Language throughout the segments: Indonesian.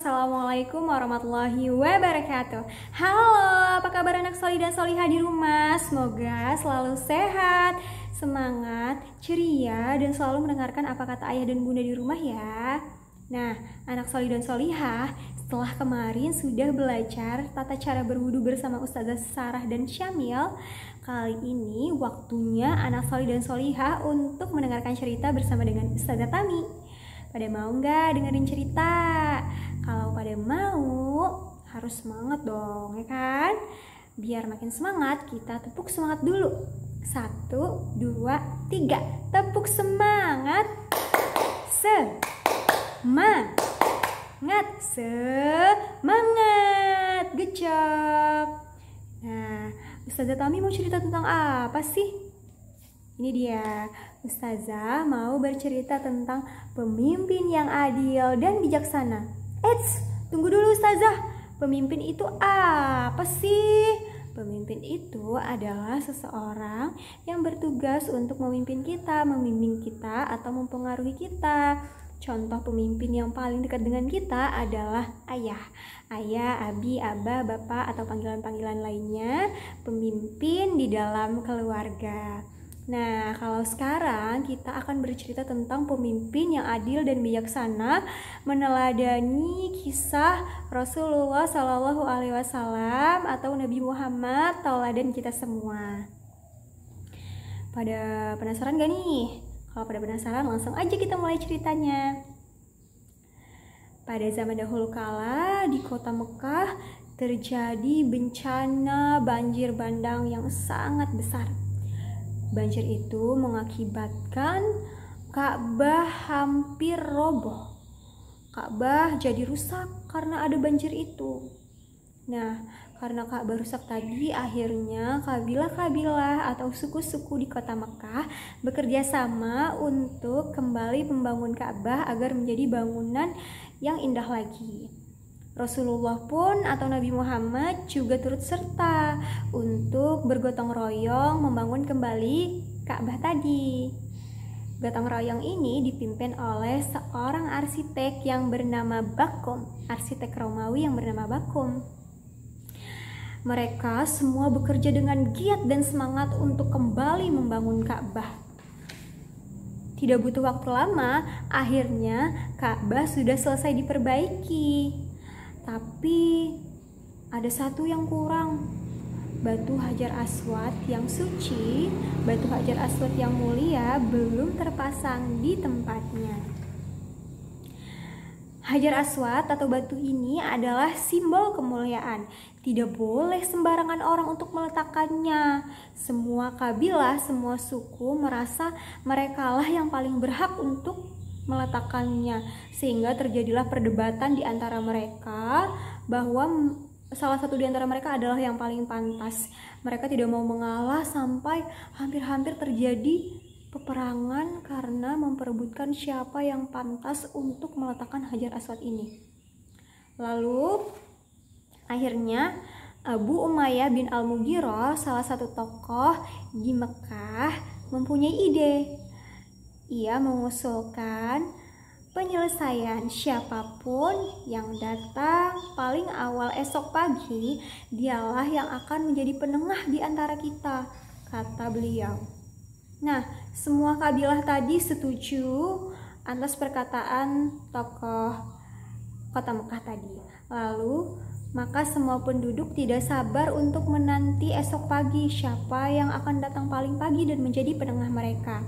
Assalamualaikum warahmatullahi wabarakatuh. Halo, apa kabar anak soli dan solihah di rumah? Semoga selalu sehat, semangat, ceria, dan selalu mendengarkan apa kata ayah dan bunda di rumah ya. Nah, anak soli dan solihah, setelah kemarin sudah belajar tata cara berwudu bersama Ustazah Sarah dan Syamil, kali ini waktunya anak soli dan solihah untuk mendengarkan cerita bersama dengan Ustazah Tami. Pada mau nggak dengerin cerita? Kalau pada mau, harus semangat dong, ya kan? Biar makin semangat, kita tepuk semangat dulu. 1, 2, 3. Tepuk semangat. Semangat. Semangat. Good job. Nah, Ustazah Tami mau cerita tentang apa sih? Ini dia, Ustazah mau bercerita tentang pemimpin yang adil dan bijaksana. Eits, tunggu dulu Ustazah, pemimpin itu apa sih? Pemimpin itu adalah seseorang yang bertugas untuk memimpin kita, membimbing kita, atau mempengaruhi kita. Contoh pemimpin yang paling dekat dengan kita adalah ayah. Ayah, abi, aba, bapak, atau panggilan-panggilan lainnya, pemimpin di dalam keluarga. Nah, kalau sekarang kita akan bercerita tentang pemimpin yang adil dan bijaksana, meneladani kisah Rasulullah Shallallahu Alaihi Wasallam atau Nabi Muhammad, tauladan kita semua. Pada penasaran gak nih? Kalau pada penasaran, langsung aja kita mulai ceritanya. Pada zaman dahulu kala di kota Mekah terjadi bencana banjir bandang yang sangat besar. Banjir itu mengakibatkan Ka'bah hampir roboh. Ka'bah jadi rusak karena ada banjir itu. Nah, karena Ka'bah rusak tadi, akhirnya kabilah-kabilah atau suku-suku di kota Mekah bekerja sama untuk kembali membangun Ka'bah agar menjadi bangunan yang indah lagi. Rasulullah pun atau Nabi Muhammad juga turut serta untuk bergotong royong membangun kembali Ka'bah tadi. Gotong royong ini dipimpin oleh seorang arsitek yang bernama Bakum, arsitek Romawi yang bernama Bakum. Mereka semua bekerja dengan giat dan semangat untuk kembali membangun Ka'bah. Tidak butuh waktu lama, akhirnya Ka'bah sudah selesai diperbaiki. Tapi ada satu yang kurang. Batu Hajar Aswad yang suci, batu Hajar Aswad yang mulia belum terpasang di tempatnya. Hajar Aswad atau batu ini adalah simbol kemuliaan. Tidak boleh sembarangan orang untuk meletakkannya. Semua kabilah, semua suku merasa merekalah yang paling berhak untuk meletakkannya, sehingga terjadilah perdebatan di antara mereka bahwa salah satu di antara mereka adalah yang paling pantas. Mereka tidak mau mengalah sampai hampir-hampir terjadi peperangan karena memperebutkan siapa yang pantas untuk meletakkan Hajar Aswad ini. Lalu akhirnya Abu Umayyah bin Al-Mughirah, salah satu tokoh di Mekah, mempunyai ide. Ia mengusulkan penyelesaian siapapun yang datang paling awal esok pagi, dialah yang akan menjadi penengah di antara kita, kata beliau. Nah, semua kabilah tadi setuju atas perkataan tokoh kota Mekah tadi. Lalu, maka semua penduduk tidak sabar untuk menanti esok pagi siapa yang akan datang paling pagi dan menjadi penengah mereka.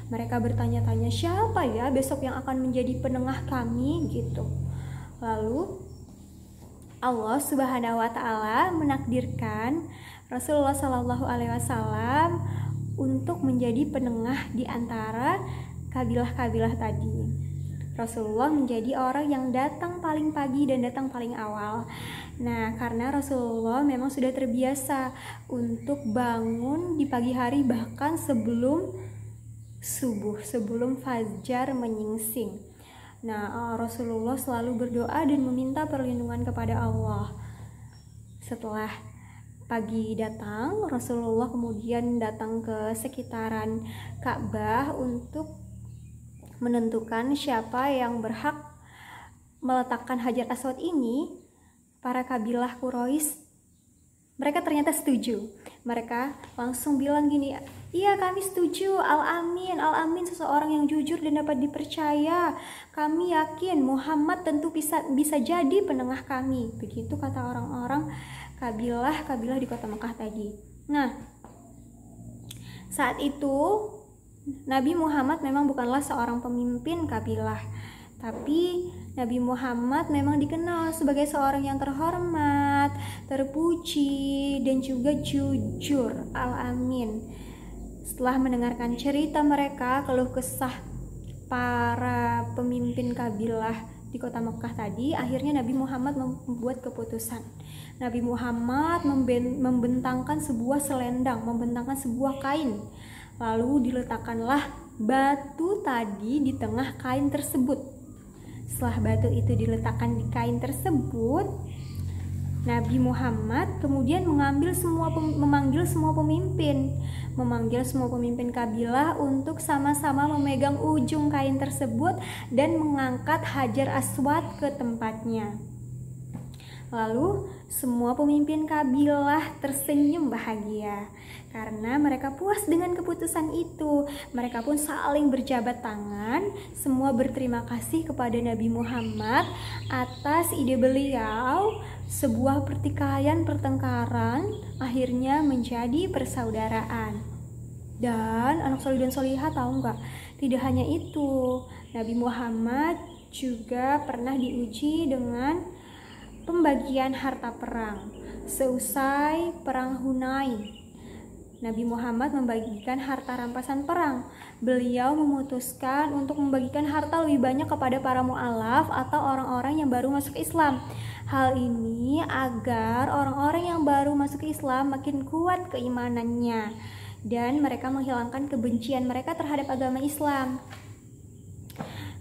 Mereka bertanya-tanya, siapa ya besok yang akan menjadi penengah kami gitu. Lalu Allah Subhanahu wa taala menakdirkan Rasulullah Shallallahu alaihi wasallam untuk menjadi penengah di antara kabilah-kabilah tadi. Rasulullah menjadi orang yang datang paling pagi dan datang paling awal. Nah, karena Rasulullah memang sudah terbiasa untuk bangun di pagi hari bahkan sebelum subuh, sebelum fajar menyingsing. Nah, Rasulullah selalu berdoa dan meminta perlindungan kepada Allah. Setelah pagi datang, Rasulullah kemudian datang ke sekitaran Ka'bah untuk menentukan siapa yang berhak meletakkan Hajar Aswad ini, para kabilah Quraisy mereka ternyata setuju. Mereka langsung bilang gini, iya kami setuju, al-amin seseorang yang jujur dan dapat dipercaya. Kami yakin Muhammad tentu bisa jadi penengah kami. Begitu kata orang-orang kabilah di kota Mekah tadi. Nah, saat itu Nabi Muhammad memang bukanlah seorang pemimpin kabilah, tapi Nabi Muhammad memang dikenal sebagai seorang yang terhormat, terpuji, dan juga jujur, al-amin. Setelah mendengarkan cerita mereka, keluh kesah para pemimpin kabilah di kota Mekah tadi, akhirnya Nabi Muhammad membuat keputusan. Nabi Muhammad membentangkan sebuah selendang, membentangkan sebuah kain. Lalu diletakkanlah batu tadi di tengah kain tersebut. Setelah batu itu diletakkan di kain tersebut, Nabi Muhammad kemudian memanggil semua pemimpin kabilah untuk sama-sama memegang ujung kain tersebut dan mengangkat Hajar Aswad ke tempatnya. Lalu semua pemimpin kabilah tersenyum bahagia karena mereka puas dengan keputusan itu. Mereka pun saling berjabat tangan, semua berterima kasih kepada Nabi Muhammad atas ide beliau. Sebuah pertengkaran akhirnya menjadi persaudaraan. Dan anak solih dan solihah tahu nggak? Tidak hanya itu, Nabi Muhammad juga pernah diuji dengan pembagian harta perang. Seusai perang Hunain, Nabi Muhammad membagikan harta rampasan perang. Beliau memutuskan untuk membagikan harta lebih banyak kepada para mu'alaf atau orang-orang yang baru masuk Islam. Hal ini agar orang-orang yang baru masuk Islam makin kuat keimanannya dan mereka menghilangkan kebencian mereka terhadap agama Islam.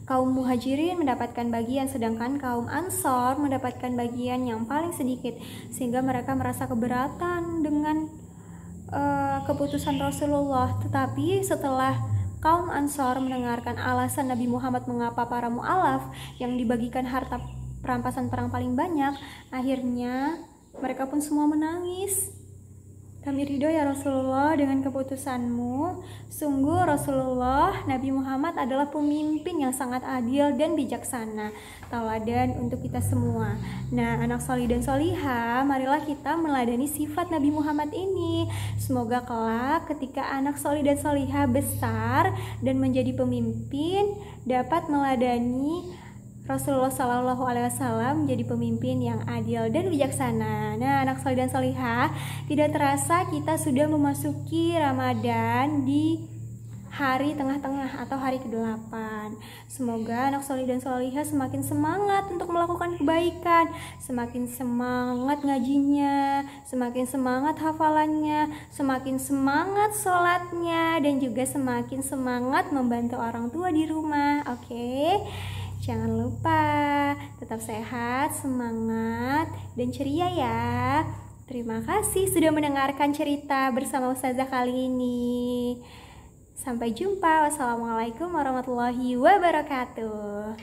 Kaum Muhajirin mendapatkan bagian, sedangkan kaum Ansor mendapatkan bagian yang paling sedikit, sehingga mereka merasa keberatan dengan keputusan Rasulullah. Tetapi setelah kaum Ansor mendengarkan alasan Nabi Muhammad mengapa para mu'alaf yang dibagikan harta perampasan perang paling banyak, akhirnya mereka pun semua menangis. Kami ridho ya Rasulullah dengan keputusanmu. Sungguh Rasulullah, Nabi Muhammad adalah pemimpin yang sangat adil dan bijaksana, tauladan untuk kita semua. Nah, anak solih dan solihah, marilah kita meladani sifat Nabi Muhammad ini. Semoga kelak ketika anak solih dan solihah besar dan menjadi pemimpin, dapat meladani Rasulullah SAW menjadi pemimpin yang adil dan bijaksana. Nah, anak solih dan solihah, tidak terasa kita sudah memasuki Ramadan di hari tengah-tengah atau hari ke-8. Semoga anak solih dan solihah semakin semangat untuk melakukan kebaikan, semakin semangat ngajinya, semakin semangat hafalannya, semakin semangat sholatnya, dan juga semakin semangat membantu orang tua di rumah. Oke? Jangan lupa tetap sehat, semangat, dan ceria ya. Terima kasih sudah mendengarkan cerita bersama Ustazah kali ini. Sampai jumpa. Wassalamualaikum warahmatullahi wabarakatuh.